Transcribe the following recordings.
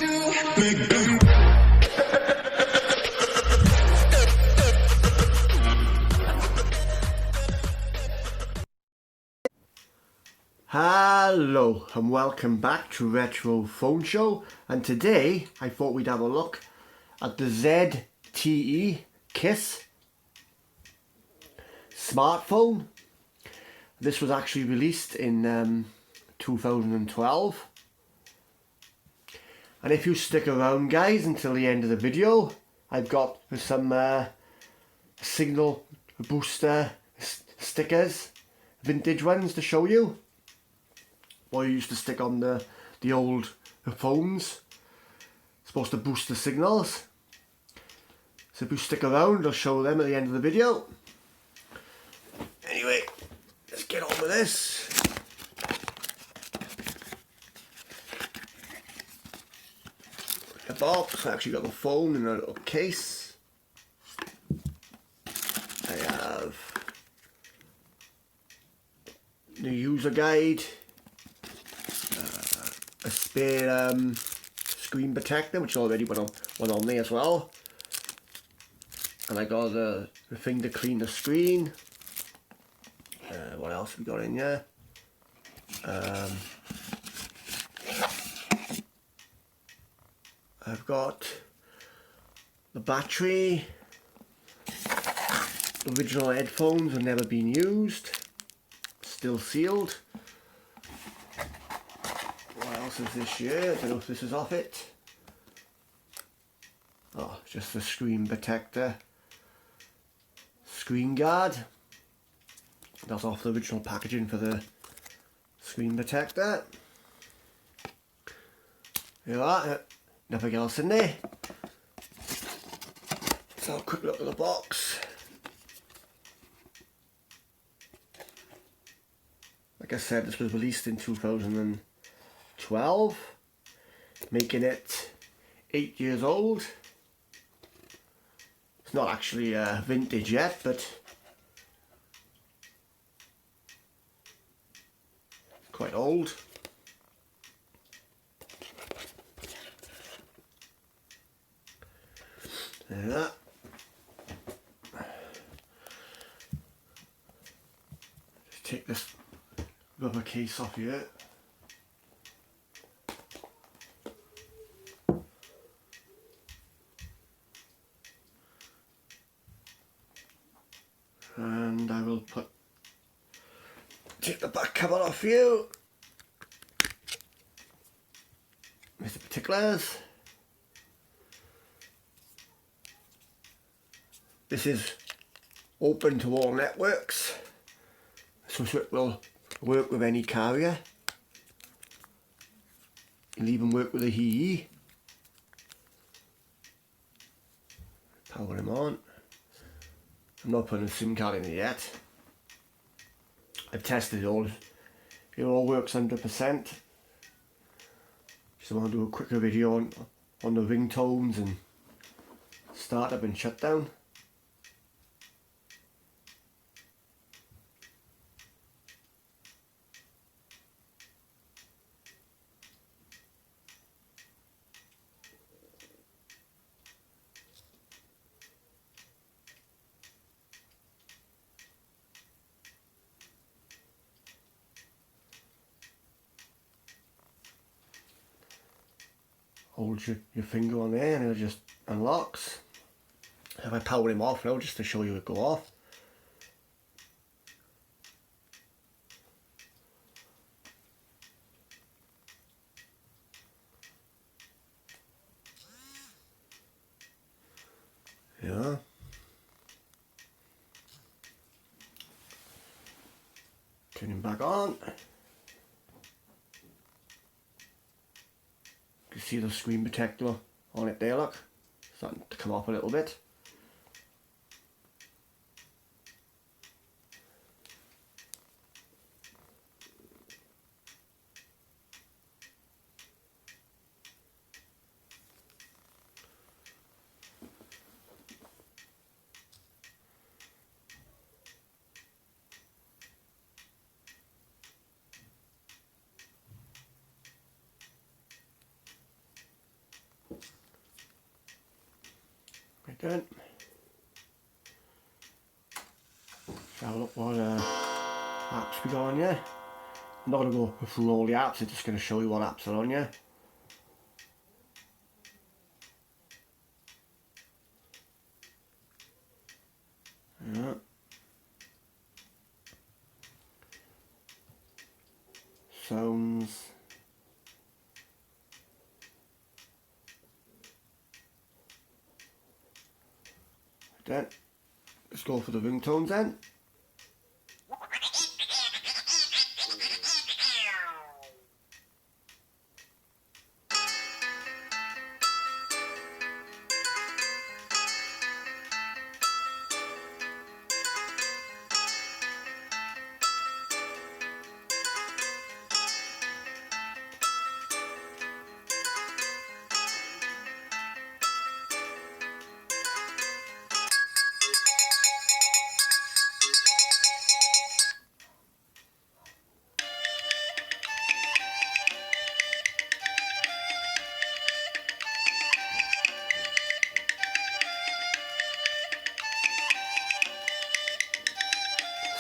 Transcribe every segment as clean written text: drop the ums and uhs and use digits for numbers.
Hello and welcome back to Retro Phone Show, and today I thought we'd have a look at the ZTE KIS smartphone. This was actually released in 2012, and if you stick around guys until the end of the video, I've got some signal booster stickers, vintage ones to show you. What I used to stick on the old phones, supposed to boost the signals. So if you stick around, I'll show them at the end of the video. Anyway, let's get on with this. The box, I actually got the phone in a little case. I have the user guide, a spare screen protector, which already went on there as well, and I got the thing to clean the screen. What else we got in here? I've got the battery. The original headphones have never been used, still sealed. What else is this here? I don't know if this is off it. Oh, just the screen protector. Screen guard. That's off the original packaging for the screen protector. There you are. Nothing else in there. Let's have a quick look at the box. Like I said, this was released in 2012, making it 8 years old. It's not actually vintage yet, but quite old. There that. Just take this rubber case off here. And I will take the back cover off you. With the particulars. This is open to all networks, so it will work with any carrier. It'll even work with a HE. Power them on. I'm not putting a SIM card in it yet. I've tested it all. It all works 100%. Just want to do a quicker video on the ringtones and startup and shutdown. Hold your finger on there and it just unlocks. If I power him off now, just to show you it go off. Yeah. Turn him back on. You see the screen protector on it there, look, starting to come off a little bit. Done. Let's have a look what apps we got on here. I'm not going to go through all the apps, I'm just going to show you what apps are on here. Yeah. Sounds. Then let's go for the ringtones then.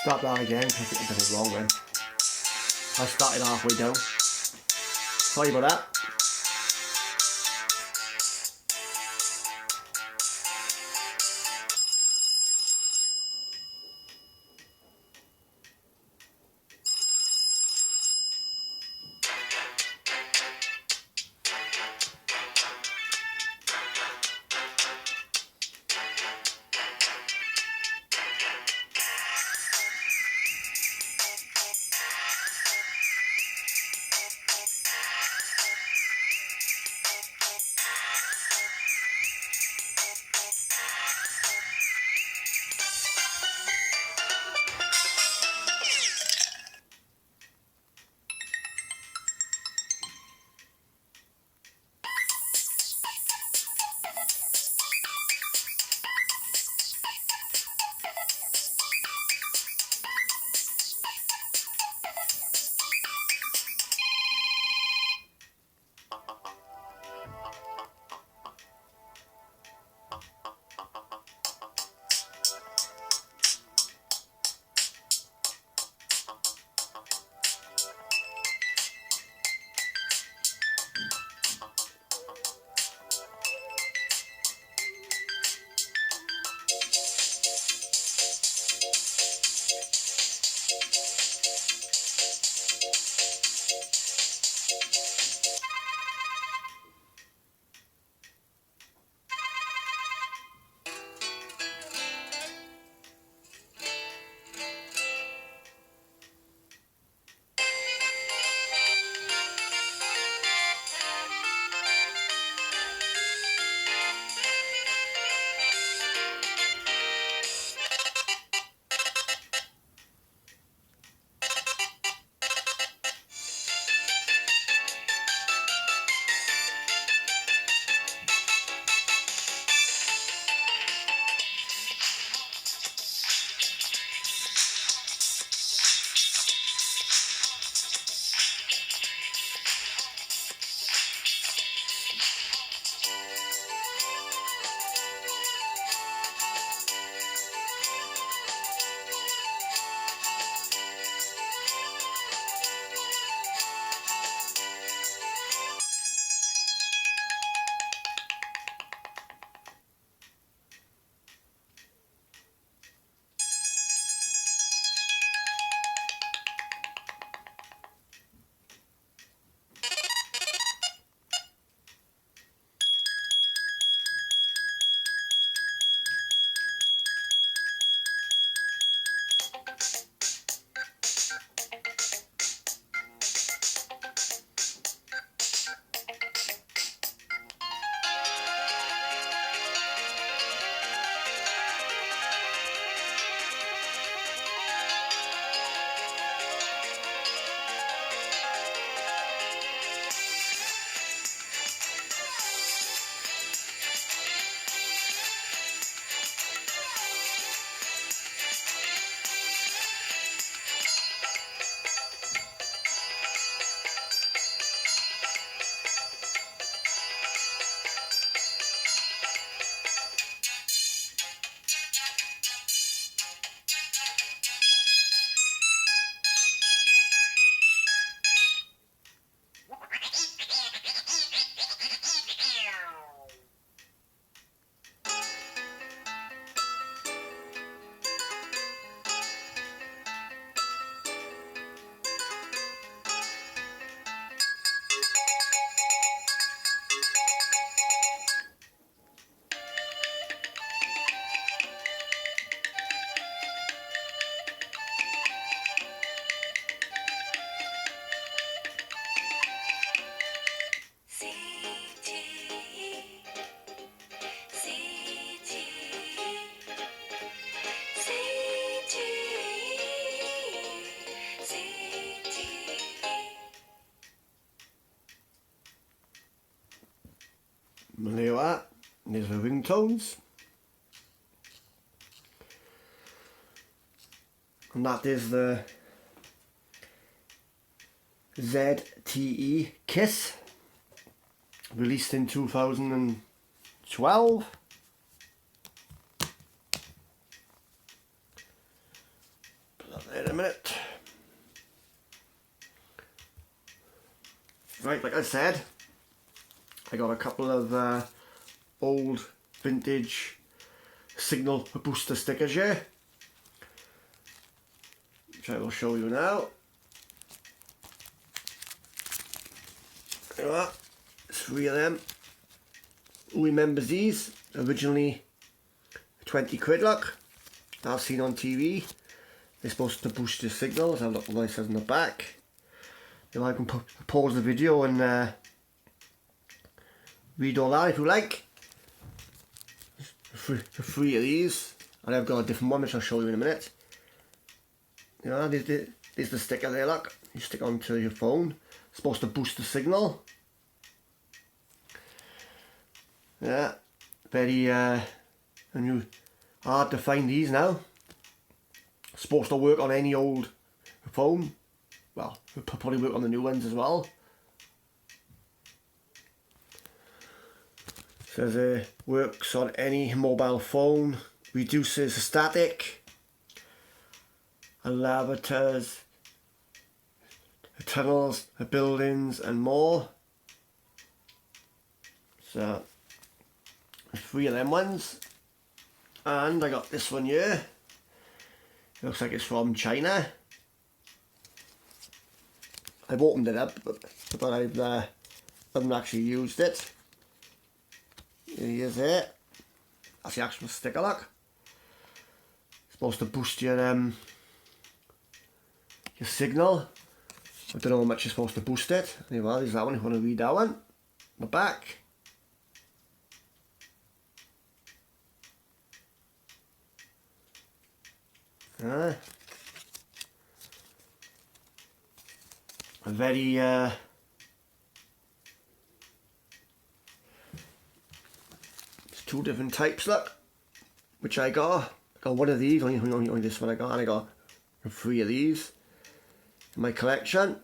Start that again, because I did it wrong then. I started halfway down. Sorry about that. And there you are. There's the ringtones. And that is the ZTE KIS, released in 2012. Put that there in a minute. Right, like I said, I got a couple of old vintage signal booster stickers here, which I will show you now. There you are, 3 of them. Who remembers these? Originally 20 quid, look. I've seen on TV. They're supposed to boost your signals. I've looked what it says on the back. You know, I can pause the video and read all that if you like. Three of these, and I've got a different one which I'll show you in a minute. You know, there's the sticker there, look. You stick onto your phone. It's supposed to boost the signal. Yeah, very hard to find these now. Supposed to work on any old phone. Well, it'll probably work on the new ones as well. Says it works on any mobile phone, reduces static, elevators, tunnels, buildings and more. So 3 of them ones. And I got this one here. It looks like it's from China. I've opened it up, but I haven't actually used it. Here's it. That's the actual sticker, look. It's supposed to boost your signal. I don't know how much you're supposed to boost it. Anyway, there's that one if you want to read that one. The back. A very there's 2 different types, look, which I got. I got one of these, only this one I got, and I got 3 of these in my collection.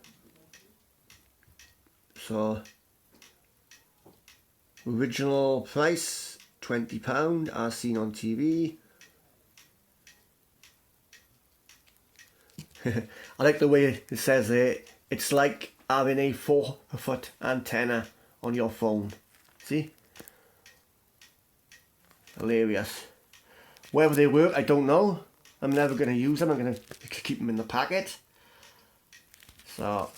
So original price £20 as seen on TV. I like the way it says it. It's like having a 4-foot antenna on your phone. See? Hilarious. Whether they work, I don't know. I'm never going to use them. I'm going to keep them in the packet. So,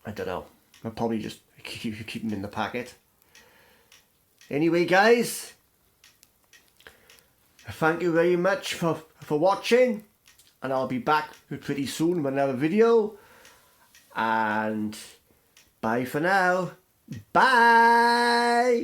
I don't know. I'll probably just keep them in the packet. Anyway, guys, thank you very much for watching. And I'll be back pretty soon with another video. And bye for now. Bye!